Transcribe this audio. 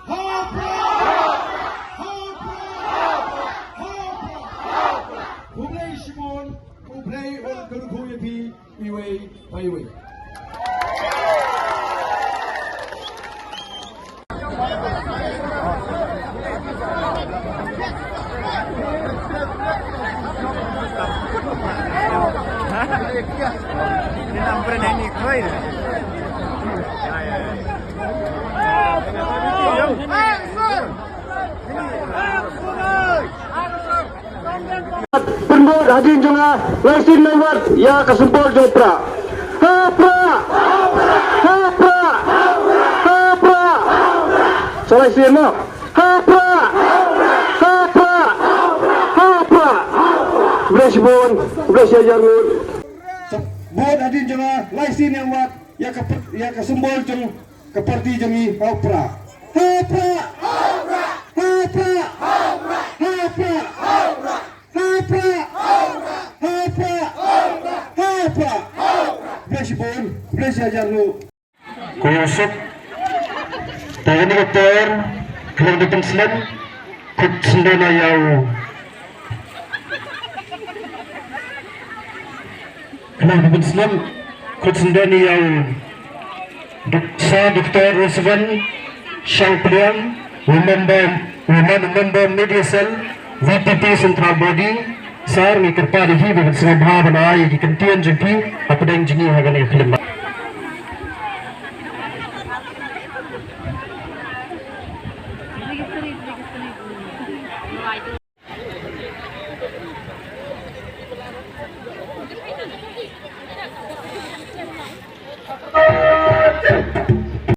Hapra! Hapra! Hapra! Kublai Shimon, Kublai ol Garukuyapi, Iway, Iway. Penbud Haji Jongah Laisin Lewat Ya Kasumpul Jopra Hapra Hapra Hapra Selaisin mo Hapra Hapra Hapra Bersibun Bersiajarun Bud Haji Jongah Laisin Lewat Ya Kasumpul Jong Keparti Jongi Hapra Hapra Hapra Hapra Hapra Hapra! Hapra! Hapra! Bersibun, bersiajarnu. Kuyusuk, tahun doktor, kelang depan selam, kut sendana yau. Kelang depan selam, kut sendana yau. Doktor Rosvan, Shang Priam, member media cell. VPP Central Body Sar ni kerpa di hidup dengan भावना ये कंटियन जंगी अपने इंजीनियर है गने फिल्म